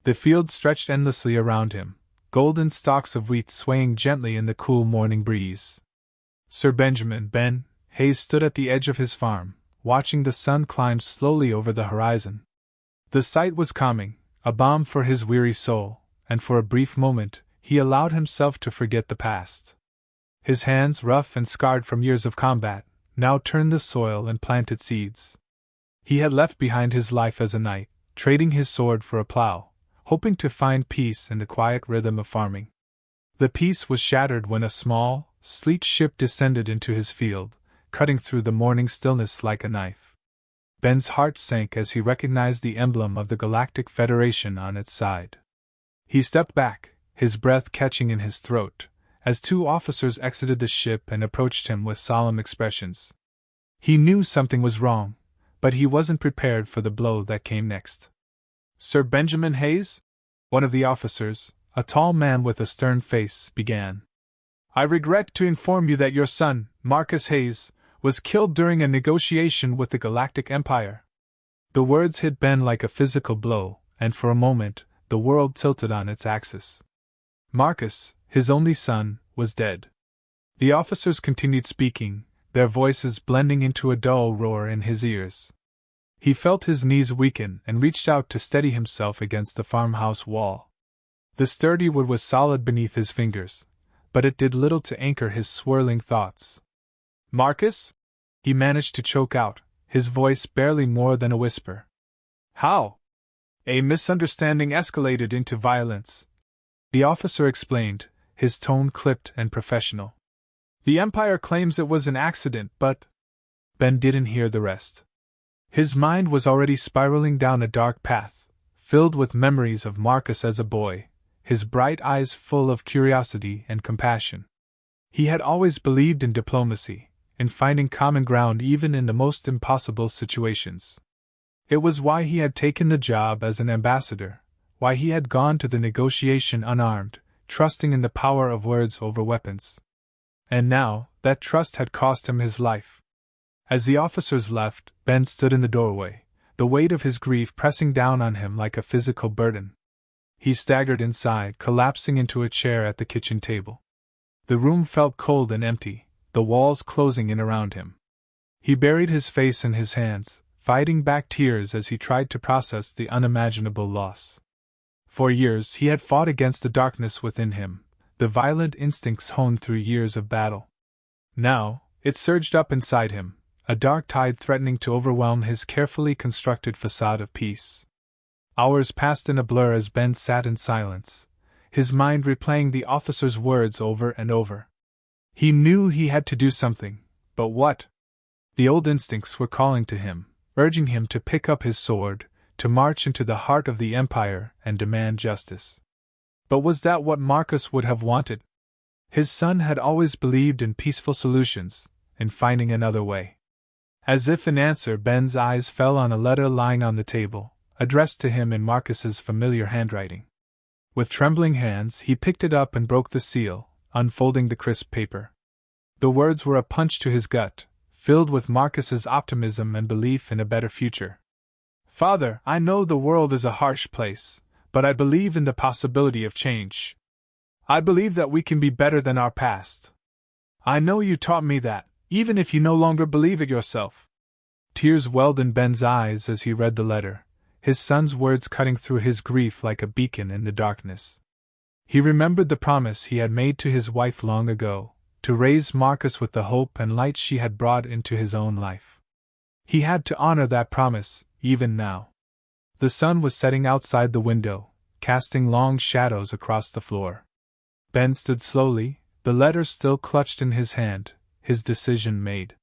The fields stretched endlessly around him, golden stalks of wheat swaying gently in the cool morning breeze. Sir Benjamin Ben Hayes stood at the edge of his farm, watching the sun climb slowly over the horizon. The sight was calming, a balm for his weary soul, and for a brief moment, he allowed himself to forget the past. His hands, rough and scarred from years of combat, now turned the soil and planted seeds. He had left behind his life as a knight, trading his sword for a plow, hoping to find peace in the quiet rhythm of farming. The peace was shattered when a small, sleek ship descended into his field, cutting through the morning stillness like a knife. Ben's heart sank as he recognized the emblem of the Galactic Federation on its side. He stepped back, his breath catching in his throat, as two officers exited the ship and approached him with solemn expressions. He knew something was wrong, but he wasn't prepared for the blow that came next. "Sir Benjamin Hayes?" one of the officers, a tall man with a stern face, began. "I regret to inform you that your son, Marcus Hayes, was killed during a negotiation with the Galactic Empire." The words hit Ben like a physical blow, and for a moment, the world tilted on its axis. Marcus, his only son, was dead. The officers continued speaking, their voices blending into a dull roar in his ears. He felt his knees weaken and reached out to steady himself against the farmhouse wall. The sturdy wood was solid beneath his fingers, but it did little to anchor his swirling thoughts. "Marcus?" he managed to choke out, his voice barely more than a whisper. "How?" "A misunderstanding escalated into violence," the officer explained, his tone clipped and professional. "The Empire claims it was an accident, but—" Ben didn't hear the rest. His mind was already spiraling down a dark path, filled with memories of Marcus as a boy, his bright eyes full of curiosity and compassion. He had always believed in diplomacy, in finding common ground even in the most impossible situations. It was why he had taken the job as an ambassador, why he had gone to the negotiation unarmed, trusting in the power of words over weapons. And now, that trust had cost him his life. As the officers left, Ben stood in the doorway, the weight of his grief pressing down on him like a physical burden. He staggered inside, collapsing into a chair at the kitchen table. The room felt cold and empty, the walls closing in around him. He buried his face in his hands, fighting back tears as he tried to process the unimaginable loss. For years he had fought against the darkness within him, the violent instincts honed through years of battle. Now, it surged up inside him, a dark tide threatening to overwhelm his carefully constructed facade of peace. Hours passed in a blur as Ben sat in silence, his mind replaying the officer's words over and over. He knew he had to do something, but what? The old instincts were calling to him, urging him to pick up his sword, to march into the heart of the Empire and demand justice. But was that what Marcus would have wanted? His son had always believed in peaceful solutions, in finding another way. As if in answer, Ben's eyes fell on a letter lying on the table, addressed to him in Marcus's familiar handwriting. With trembling hands, he picked it up and broke the seal, unfolding the crisp paper. The words were a punch to his gut, filled with Marcus's optimism and belief in a better future. "Father, I know the world is a harsh place, but I believe in the possibility of change. I believe that we can be better than our past. I know you taught me that, even if you no longer believe it yourself." Tears welled in Ben's eyes as he read the letter, his son's words cutting through his grief like a beacon in the darkness. He remembered the promise he had made to his wife long ago, to raise Marcus with the hope and light she had brought into his own life. He had to honor that promise, even now. The sun was setting outside the window, casting long shadows across the floor. Ben stood slowly, the letter still clutched in his hand, his decision made.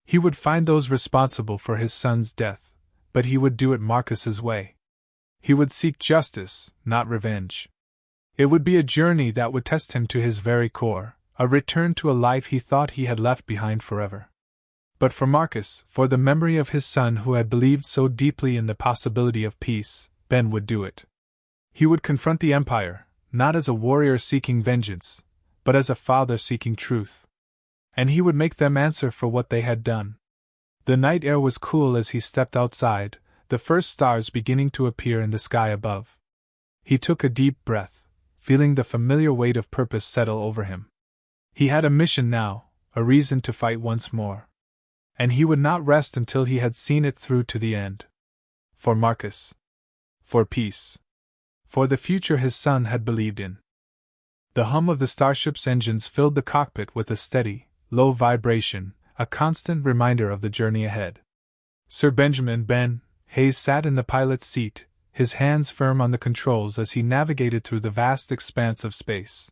He would find those responsible for his son's death, but he would do it Marcus's way. He would seek justice, not revenge. It would be a journey that would test him to his very core, a return to a life he thought he had left behind forever. But for Marcus, for the memory of his son who had believed so deeply in the possibility of peace, Ben would do it. He would confront the Empire, not as a warrior seeking vengeance, but as a father seeking truth. And he would make them answer for what they had done. The night air was cool as he stepped outside, the first stars beginning to appear in the sky above. He took a deep breath, feeling the familiar weight of purpose settle over him. He had a mission now, a reason to fight once more. And he would not rest until he had seen it through to the end. For Marcus. For peace. For the future his son had believed in. The hum of the starship's engines filled the cockpit with a steady, low vibration, a constant reminder of the journey ahead. Sir Benjamin Ben Hayes sat in the pilot's seat, his hands firm on the controls as he navigated through the vast expanse of space.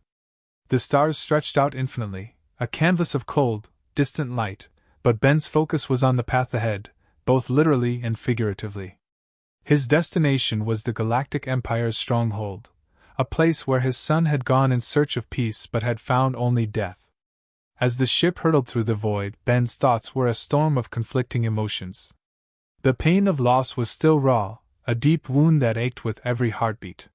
The stars stretched out infinitely, a canvas of cold, distant light, but Ben's focus was on the path ahead, both literally and figuratively. His destination was the Galactic Empire's stronghold, a place where his son had gone in search of peace but had found only death. As the ship hurtled through the void, Ben's thoughts were a storm of conflicting emotions. The pain of loss was still raw, a deep wound that ached with every heartbeat.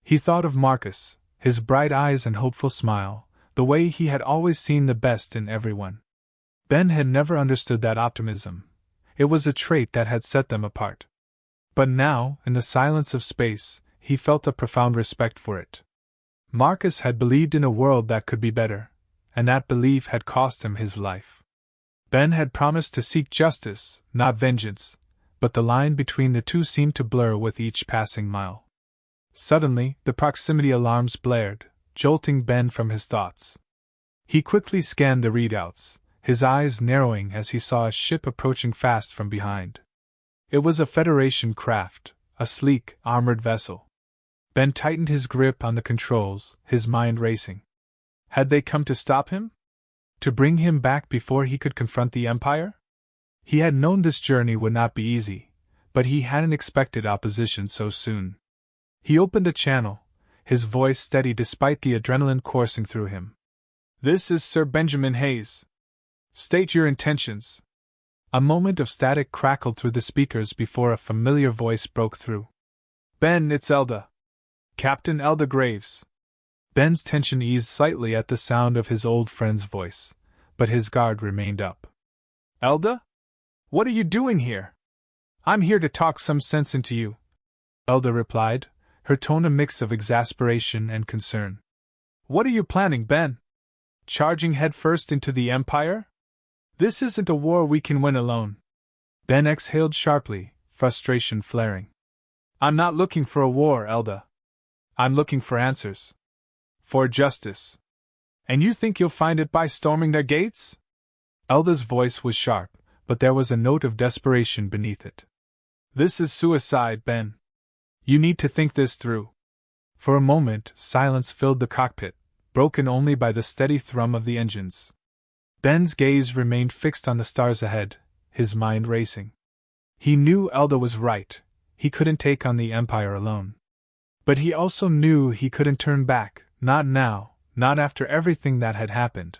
He thought of Marcus, his bright eyes and hopeful smile, the way he had always seen the best in everyone. Ben had never understood that optimism. It was a trait that had set them apart. But now, in the silence of space, he felt a profound respect for it. Marcus had believed in a world that could be better, and that belief had cost him his life. Ben had promised to seek justice, not vengeance, but the line between the two seemed to blur with each passing mile. Suddenly, the proximity alarms blared, jolting Ben from his thoughts. He quickly scanned the readouts, his eyes narrowing as he saw a ship approaching fast from behind. It was a Federation craft, a sleek, armored vessel. Ben tightened his grip on the controls, his mind racing. Had they come to stop him? To bring him back before he could confront the Empire? He had known this journey would not be easy, but he hadn't expected opposition so soon. He opened a channel, his voice steady despite the adrenaline coursing through him. "This is Sir Benjamin Hayes. State your intentions." A moment of static crackled through the speakers before a familiar voice broke through. "Ben, it's Elda. Captain Elda Graves." Ben's tension eased slightly at the sound of his old friend's voice, but his guard remained up. "Elda? What are you doing here?" "I'm here to talk some sense into you," Elda replied, her tone a mix of exasperation and concern. "What are you planning, Ben? Charging headfirst into the Empire? This isn't a war we can win alone." Ben exhaled sharply, frustration flaring. "I'm not looking for a war, Elda. I'm looking for answers. For justice. And you think you'll find it by storming their gates?" Elda's voice was sharp, but there was a note of desperation beneath it. "This is suicide, Ben. You need to think this through." For a moment, silence filled the cockpit, broken only by the steady thrum of the engines. Ben's gaze remained fixed on the stars ahead, his mind racing. He knew Elda was right, he couldn't take on the Empire alone. But he also knew he couldn't turn back, not now, not after everything that had happened.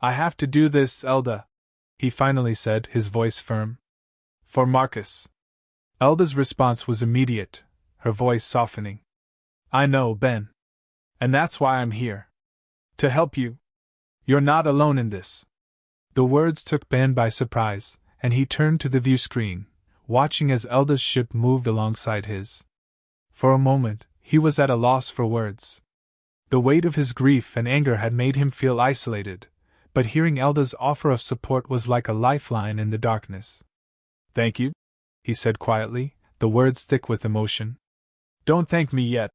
"I have to do this, Elda," he finally said, his voice firm. "For Marcus." Elda's response was immediate, her voice softening. "I know, Ben. And that's why I'm here. To help you. You're not alone in this." The words took Ben by surprise, and he turned to the view screen, watching as Elda's ship moved alongside his. For a moment, he was at a loss for words. The weight of his grief and anger had made him feel isolated, but hearing Elda's offer of support was like a lifeline in the darkness. "Thank you," he said quietly, the words thick with emotion. "Don't thank me yet,"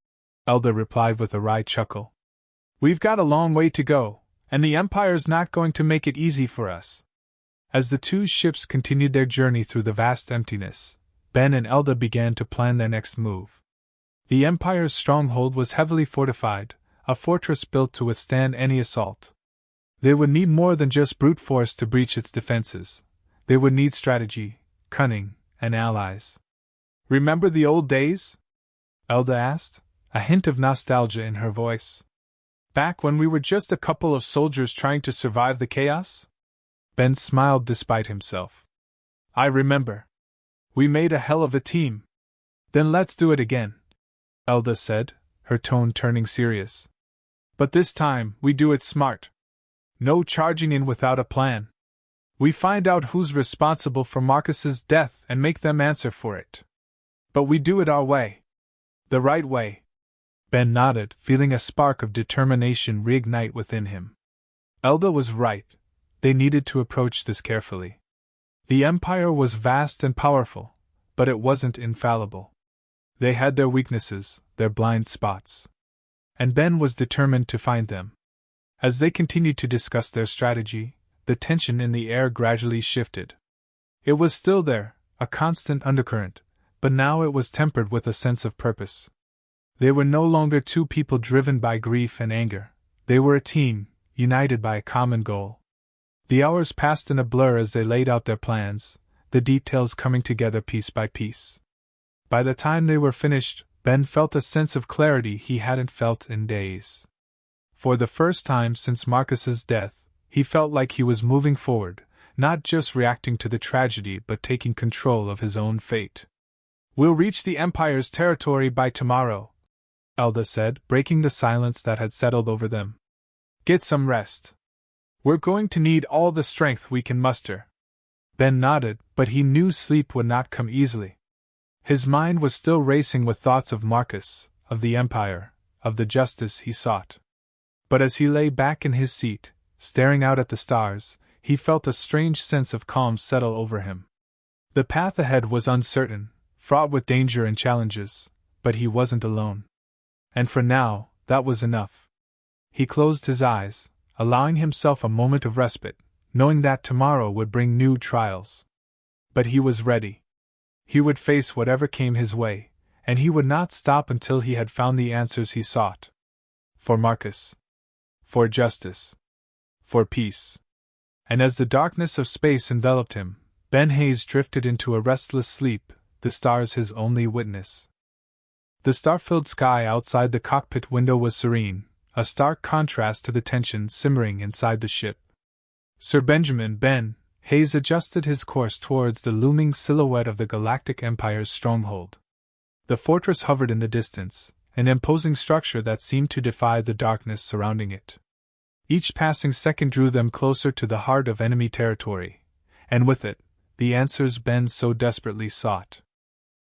Elda replied with a wry chuckle. "We've got a long way to go, and the Empire's not going to make it easy for us." As the two ships continued their journey through the vast emptiness, Ben and Elda began to plan their next move. The Empire's stronghold was heavily fortified, a fortress built to withstand any assault. They would need more than just brute force to breach its defenses. They would need strategy, cunning, and allies. "Remember the old days?" Elda asked, a hint of nostalgia in her voice. "Back when we were just a couple of soldiers trying to survive the chaos?" Ben smiled despite himself. "I remember. We made a hell of a team." "Then let's do it again," Elda said, her tone turning serious. "But this time, we do it smart. No charging in without a plan. We find out who's responsible for Marcus's death and make them answer for it. But we do it our way. The right way." Ben nodded, feeling a spark of determination reignite within him. Elda was right. They needed to approach this carefully. The Empire was vast and powerful, but it wasn't infallible. They had their weaknesses, their blind spots. And Ben was determined to find them. As they continued to discuss their strategy, the tension in the air gradually shifted. It was still there, a constant undercurrent, but now it was tempered with a sense of purpose. They were no longer two people driven by grief and anger. They were a team, united by a common goal. The hours passed in a blur as they laid out their plans, the details coming together piece by piece. By the time they were finished, Ben felt a sense of clarity he hadn't felt in days. For the first time since Marcus's death, he felt like he was moving forward, not just reacting to the tragedy but taking control of his own fate. "We'll reach the Empire's territory by tomorrow," Elda said, breaking the silence that had settled over them. "Get some rest. We're going to need all the strength we can muster." Ben nodded, but he knew sleep would not come easily. His mind was still racing with thoughts of Marcus, of the Empire, of the justice he sought. But as he lay back in his seat, staring out at the stars, he felt a strange sense of calm settle over him. The path ahead was uncertain, fraught with danger and challenges, but he wasn't alone. And for now, that was enough. He closed his eyes, allowing himself a moment of respite, knowing that tomorrow would bring new trials. But he was ready. He would face whatever came his way, and he would not stop until he had found the answers he sought. For Marcus. For justice. For peace. And as the darkness of space enveloped him, Ben Hayes drifted into a restless sleep, the stars his only witness. The star-filled sky outside the cockpit window was serene, a stark contrast to the tension simmering inside the ship. Sir Ben Hayes adjusted his course towards the looming silhouette of the Galactic Empire's stronghold. The fortress hovered in the distance, an imposing structure that seemed to defy the darkness surrounding it. Each passing second drew them closer to the heart of enemy territory, and with it, the answers Ben so desperately sought.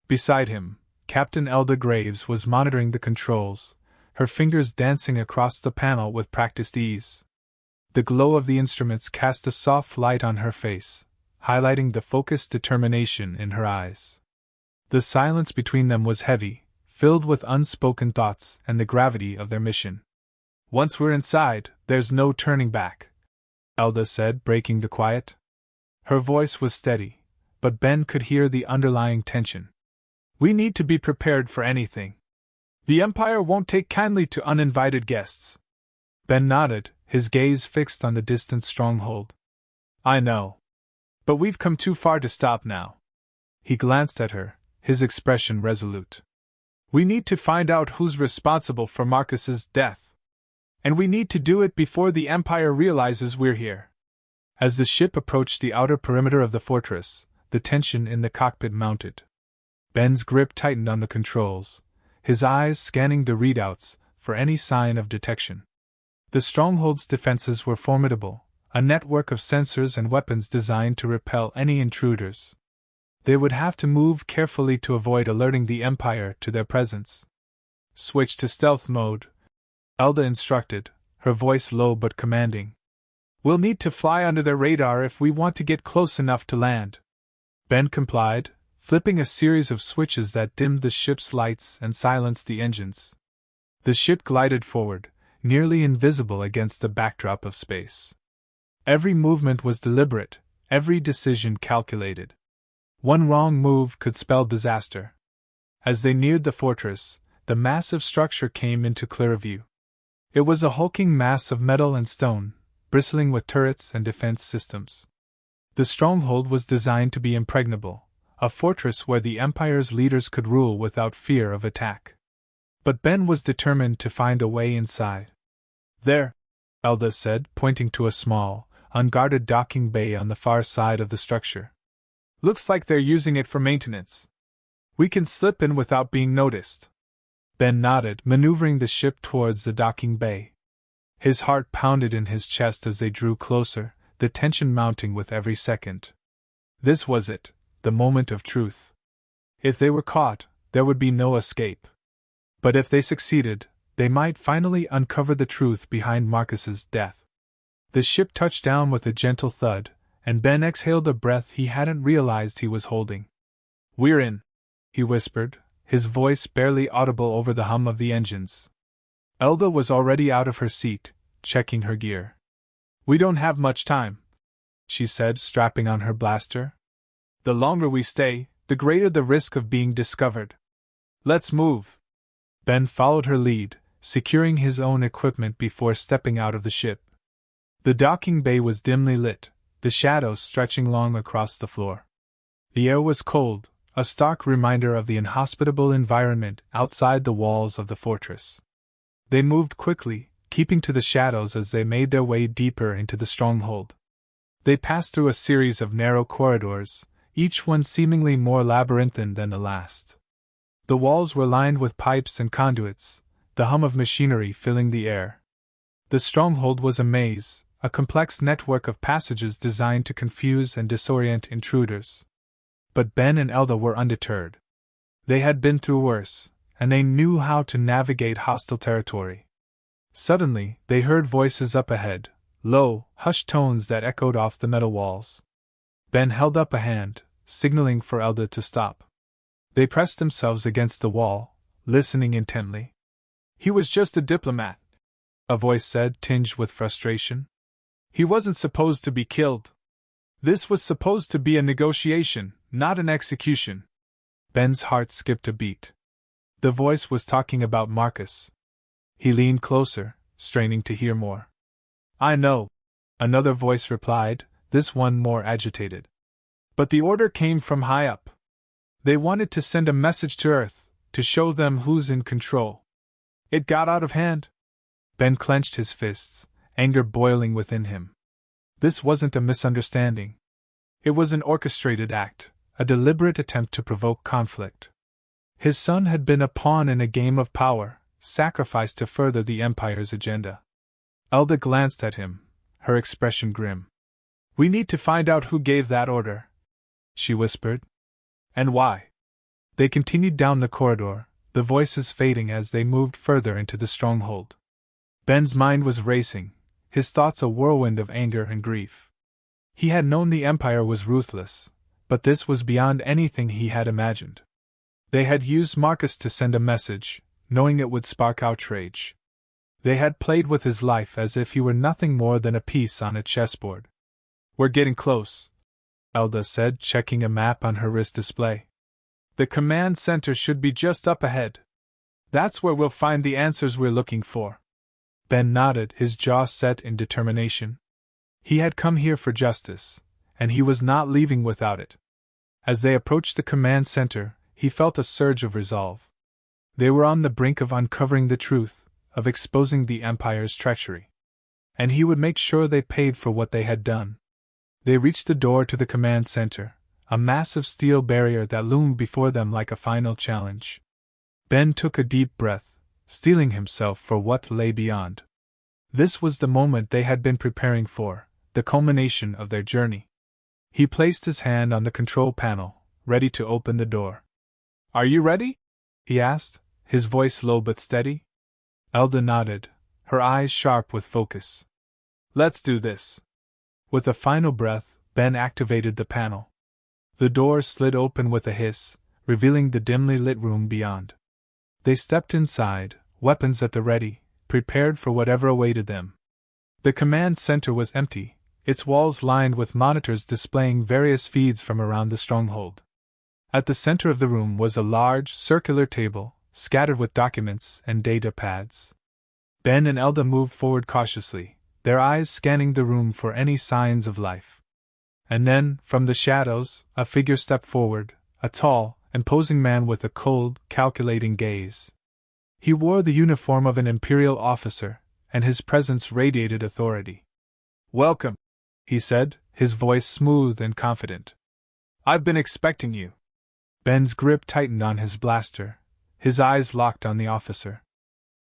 Beside him, Captain Elda Graves was monitoring the controls, her fingers dancing across the panel with practiced ease. The glow of the instruments cast a soft light on her face, highlighting the focused determination in her eyes. The silence between them was heavy, filled with unspoken thoughts and the gravity of their mission. "Once we're inside, there's no turning back," Elda said, breaking the quiet. Her voice was steady, but Ben could hear the underlying tension. "We need to be prepared for anything. The Empire won't take kindly to uninvited guests." Ben nodded, his gaze fixed on the distant stronghold. "I know. But we've come too far to stop now." He glanced at her, his expression resolute. "We need to find out who's responsible for Marcus's death. And we need to do it before the Empire realizes we're here." As the ship approached the outer perimeter of the fortress, the tension in the cockpit mounted. Ben's grip tightened on the controls, his eyes scanning the readouts for any sign of detection. The stronghold's defenses were formidable, a network of sensors and weapons designed to repel any intruders. They would have to move carefully to avoid alerting the Empire to their presence. "Switch to stealth mode," Elda instructed, her voice low but commanding. "We'll need to fly under their radar if we want to get close enough to land." Ben complied, flipping a series of switches that dimmed the ship's lights and silenced the engines. The ship glided forward, nearly invisible against the backdrop of space. Every movement was deliberate, every decision calculated. One wrong move could spell disaster. As they neared the fortress, the massive structure came into clear view. It was a hulking mass of metal and stone, bristling with turrets and defense systems. The stronghold was designed to be impregnable, a fortress where the Empire's leaders could rule without fear of attack. But Ben was determined to find a way inside. "There," Elda said, pointing to a small, unguarded docking bay on the far side of the structure. "Looks like they're using it for maintenance. We can slip in without being noticed." Ben nodded, maneuvering the ship towards the docking bay. His heart pounded in his chest as they drew closer, the tension mounting with every second. This was it, the moment of truth. If they were caught, there would be no escape. But if they succeeded, they might finally uncover the truth behind Marcus's death. The ship touched down with a gentle thud, and Ben exhaled a breath he hadn't realized he was holding. "We're in," he whispered, his voice barely audible over the hum of the engines. Elda was already out of her seat, checking her gear. "We don't have much time," she said, strapping on her blaster. "The longer we stay, the greater the risk of being discovered. Let's move." Ben followed her lead, securing his own equipment before stepping out of the ship. The docking bay was dimly lit, the shadows stretching long across the floor. The air was cold, a stark reminder of the inhospitable environment outside the walls of the fortress. They moved quickly, keeping to the shadows as they made their way deeper into the stronghold. They passed through a series of narrow corridors, each one seemingly more labyrinthine than the last. The walls were lined with pipes and conduits, the hum of machinery filling the air. The stronghold was a maze, a complex network of passages designed to confuse and disorient intruders. But Ben and Elda were undeterred. They had been through worse, and they knew how to navigate hostile territory. Suddenly, they heard voices up ahead, low, hushed tones that echoed off the metal walls. Ben held up a hand, signaling for Elda to stop. They pressed themselves against the wall, listening intently. "He was just a diplomat," a voice said, tinged with frustration. "He wasn't supposed to be killed. This was supposed to be a negotiation, not an execution." Ben's heart skipped a beat. The voice was talking about Marcus. He leaned closer, straining to hear more. "I know," another voice replied, this one more agitated. "But the order came from high up. They wanted to send a message to Earth, to show them who's in control. It got out of hand." Ben clenched his fists, anger boiling within him. This wasn't a misunderstanding. It was an orchestrated act, a deliberate attempt to provoke conflict. His son had been a pawn in a game of power, sacrificed to further the Empire's agenda. Elda glanced at him, her expression grim. "We need to find out who gave that order," she whispered. "And why?" They continued down the corridor, the voices fading as they moved further into the stronghold. Ben's mind was racing, his thoughts a whirlwind of anger and grief. He had known the Empire was ruthless, but this was beyond anything he had imagined. They had used Marcus to send a message, knowing it would spark outrage. They had played with his life as if he were nothing more than a piece on a chessboard. "We're getting close," Elda said, checking a map on her wrist display. "The command center should be just up ahead. That's where we'll find the answers we're looking for." Ben nodded, his jaw set in determination. He had come here for justice, and he was not leaving without it. As they approached the command center, he felt a surge of resolve. They were on the brink of uncovering the truth, of exposing the Empire's treachery. And he would make sure they paid for what they had done. They reached the door to the command center, a massive steel barrier that loomed before them like a final challenge. Ben took a deep breath, steeling himself for what lay beyond. This was the moment they had been preparing for, the culmination of their journey. He placed his hand on the control panel, ready to open the door. "Are you ready?" he asked, his voice low but steady. Elda nodded, her eyes sharp with focus. "Let's do this." With a final breath, Ben activated the panel. The door slid open with a hiss, revealing the dimly lit room beyond. They stepped inside, weapons at the ready, prepared for whatever awaited them. The command center was empty, its walls lined with monitors displaying various feeds from around the stronghold. At the center of the room was a large, circular table, scattered with documents and data pads. Ben and Elda moved forward cautiously, their eyes scanning the room for any signs of life. And then, from the shadows, a figure stepped forward, a tall, imposing man with a cold, calculating gaze. He wore the uniform of an imperial officer, and his presence radiated authority. "Welcome," he said, his voice smooth and confident. "I've been expecting you." Ben's grip tightened on his blaster, his eyes locked on the officer.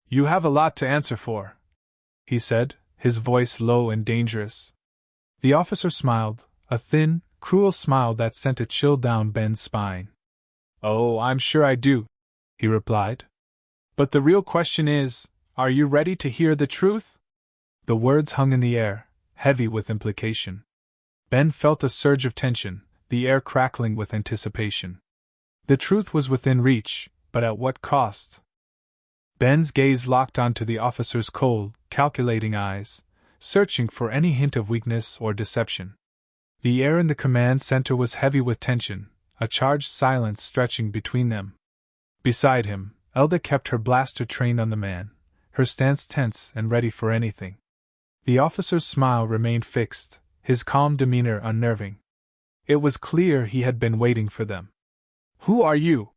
"You have a lot to answer for," he said, his voice low and dangerous. The officer smiled, a thin, cruel smile that sent a chill down Ben's spine. "Oh, I'm sure I do," he replied. "But the real question is, are you ready to hear the truth? The words hung in the air, heavy with implication. Ben felt a surge of tension, the air crackling with anticipation. The truth was within reach, but at what cost? Ben's gaze locked onto the officer's cold, calculating eyes, searching for any hint of weakness or deception. The air in the command center was heavy with tension, a charged silence stretching between them. Beside him, Elda kept her blaster trained on the man, her stance tense and ready for anything. The officer's smile remained fixed, his calm demeanor unnerving. It was clear he had been waiting for them. "Who are you?"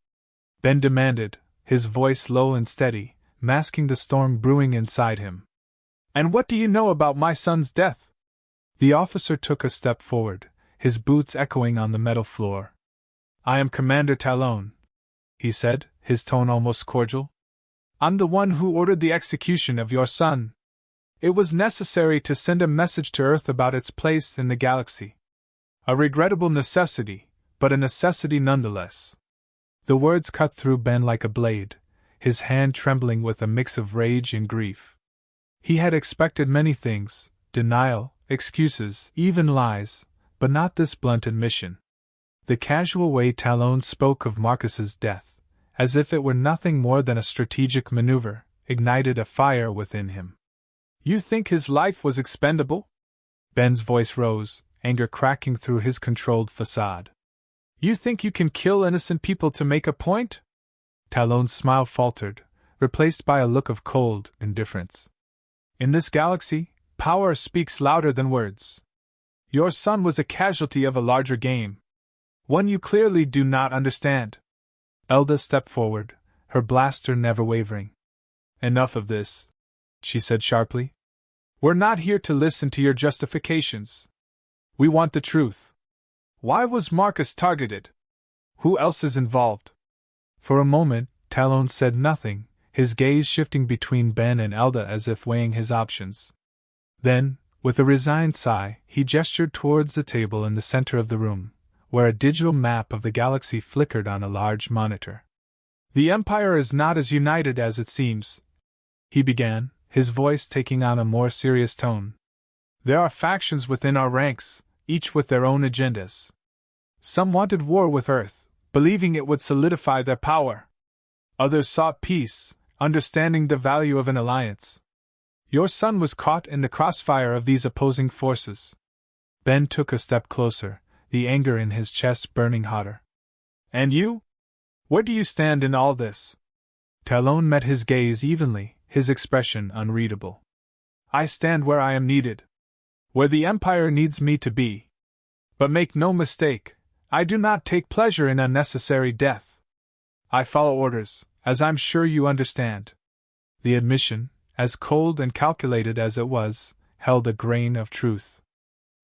Ben demanded, his voice low and steady, masking the storm brewing inside him. "And what do you know about my son's death?" The officer took a step forward, his boots echoing on the metal floor. "I am Commander Talon," he said, his tone almost cordial. "I'm the one who ordered the execution of your son. It was necessary to send a message to Earth about its place in the galaxy. A regrettable necessity, but a necessity nonetheless." The words cut through Ben like a blade, his hand trembling with a mix of rage and grief. He had expected many things, denial, excuses, even lies, but not this blunt admission. The casual way Talon spoke of Marcus's death, as if it were nothing more than a strategic maneuver, ignited a fire within him. "You think his life was expendable?" Ben's voice rose, anger cracking through his controlled facade. "You think you can kill innocent people to make a point?" Talon's smile faltered, replaced by a look of cold indifference. "In this galaxy, power speaks louder than words. Your son was a casualty of a larger game. One you clearly do not understand." Elda stepped forward, her blaster never wavering. "Enough of this," she said sharply. "We're not here to listen to your justifications. We want the truth. Why was Marcus targeted? Who else is involved?" For a moment, Talon said nothing, his gaze shifting between Ben and Elda as if weighing his options. Then, with a resigned sigh, he gestured towards the table in the center of the room, where a digital map of the galaxy flickered on a large monitor. "The Empire is not as united as it seems," he began, his voice taking on a more serious tone. "There are factions within our ranks, each with their own agendas. Some wanted war with Earth, believing it would solidify their power. Others sought peace, understanding the value of an alliance. Your son was caught in the crossfire of these opposing forces." Ben took a step closer, the anger in his chest burning hotter. "And you? Where do you stand in all this?" Talon met his gaze evenly, his expression unreadable. "I stand where I am needed. Where the Empire needs me to be. But make no mistake, I do not take pleasure in unnecessary death. I follow orders, as I'm sure you understand." The admission, as cold and calculated as it was, held a grain of truth.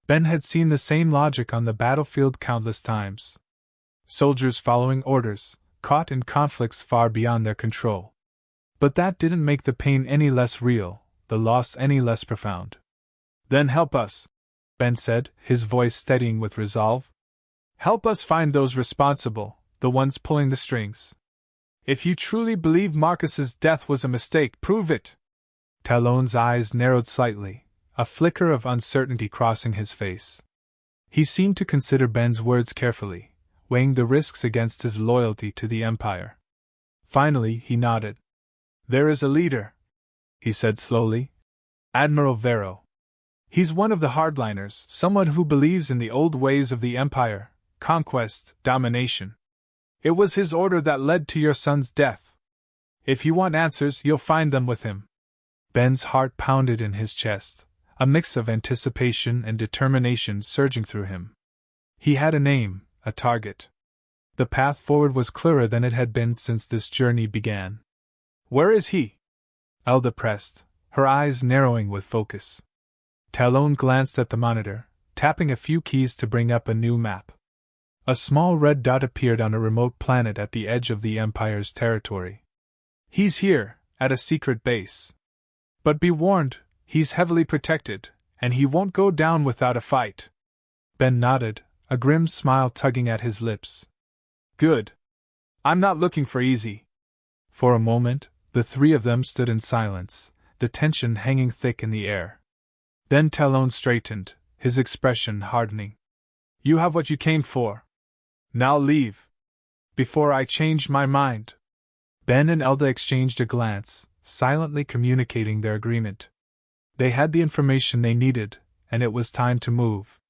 Ben had seen the same logic on the battlefield countless times. Soldiers following orders, caught in conflicts far beyond their control. But that didn't make the pain any less real, the loss any less profound. "Then help us," Ben said, his voice steadying with resolve. "Help us find those responsible, the ones pulling the strings. If you truly believe Marcus's death was a mistake, prove it." Talon's eyes narrowed slightly, a flicker of uncertainty crossing his face. He seemed to consider Ben's words carefully, weighing the risks against his loyalty to the Empire. Finally, he nodded. "There is a leader," he said slowly. "Admiral Vero. He's one of the hardliners, someone who believes in the old ways of the Empire, conquest, domination. It was his order that led to your son's death. If you want answers, you'll find them with him." Ben's heart pounded in his chest, a mix of anticipation and determination surging through him. He had a name, a target. The path forward was clearer than it had been since this journey began. "Where is he?" Elda pressed, her eyes narrowing with focus. Talon glanced at the monitor, tapping a few keys to bring up a new map. A small red dot appeared on a remote planet at the edge of the Empire's territory. "He's here, at a secret base. But be warned, he's heavily protected, and he won't go down without a fight." Ben nodded, a grim smile tugging at his lips. "Good. I'm not looking for easy." For a moment, The three of them stood in silence, the tension hanging thick in the air. Then Talon straightened, his expression hardening. You have what you came for. Now leave. Before I change my mind. Ben and Elda exchanged a glance, silently communicating their agreement. They had the information they needed, and it was time to move.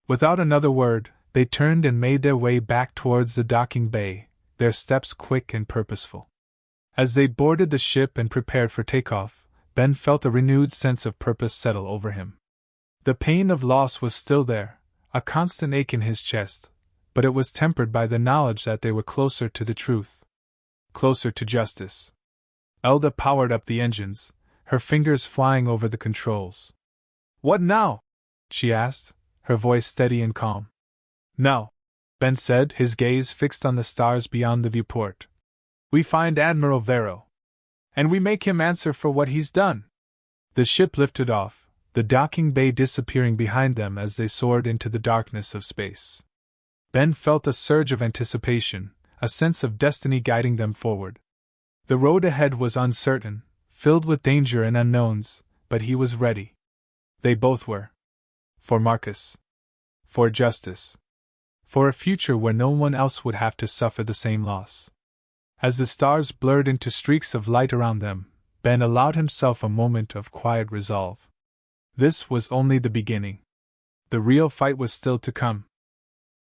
Without another word, they turned and made their way back towards the docking bay, their steps quick and purposeful. As they boarded the ship and prepared for takeoff, Ben felt a renewed sense of purpose settle over him. The pain of loss was still there, a constant ache in his chest, but it was tempered by the knowledge that they were closer to the truth. Closer to justice. Elda powered up the engines, her fingers flying over the controls. What now? She asked, her voice steady and calm. Now, Ben said, his gaze fixed on the stars beyond the viewport. We find Admiral Vero. And we make him answer for what he's done. The ship lifted off, the docking bay disappearing behind them as they soared into the darkness of space. Ben felt a surge of anticipation, a sense of destiny guiding them forward. The road ahead was uncertain, filled with danger and unknowns, but he was ready. They both were. For Marcus. For justice. For a future where no one else would have to suffer the same loss. As the stars blurred into streaks of light around them, Ben allowed himself a moment of quiet resolve. This was only the beginning. The real fight was still to come.